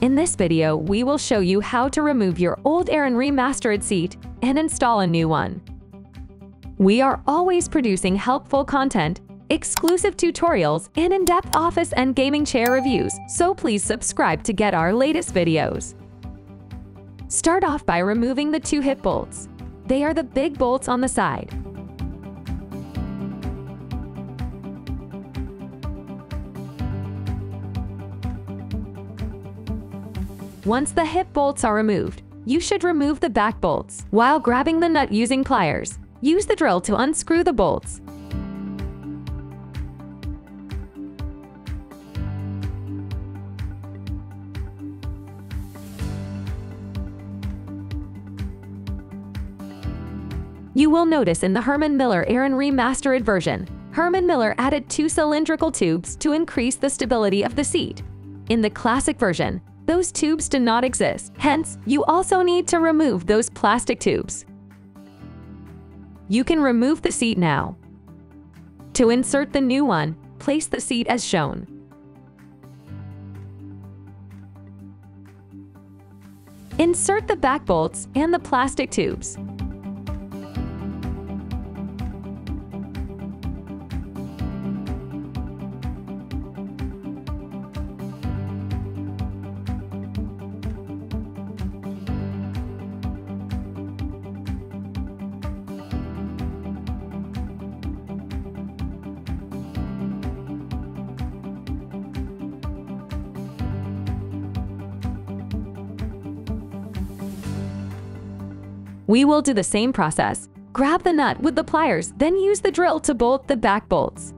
In this video, we will show you how to remove your old Aeron Remastered seat and install a new one. We are always producing helpful content, exclusive tutorials, and in-depth office and gaming chair reviews, so please subscribe to get our latest videos. Start off by removing the two hip bolts. They are the big bolts on the side. Once the hip bolts are removed, you should remove the back bolts. While grabbing the nut using pliers, use the drill to unscrew the bolts. You will notice in the Herman Miller Aeron Remastered version, Herman Miller added two cylindrical tubes to increase the stability of the seat. In the classic version, those tubes do not exist, hence, you also need to remove those plastic tubes. You can remove the seat now. To insert the new one, place the seat as shown. Insert the back bolts and the plastic tubes. We will do the same process. Grab the nut with the pliers, then use the drill to bolt the back bolts.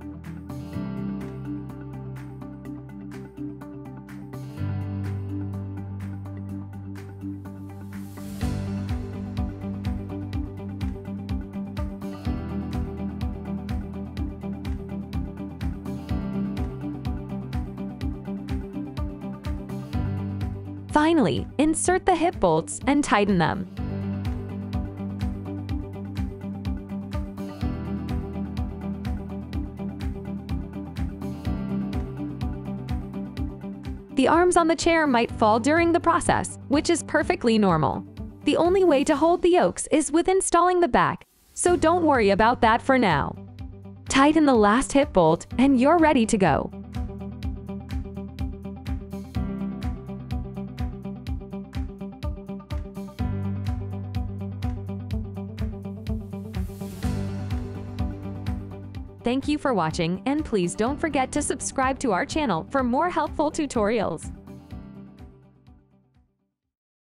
Finally, insert the hip bolts and tighten them. The arms on the chair might fall during the process, which is perfectly normal. The only way to hold the yokes is with installing the back, so don't worry about that for now. Tighten the last hip bolt and you're ready to go. Thank you for watching, and please don't forget to subscribe to our channel for more helpful tutorials.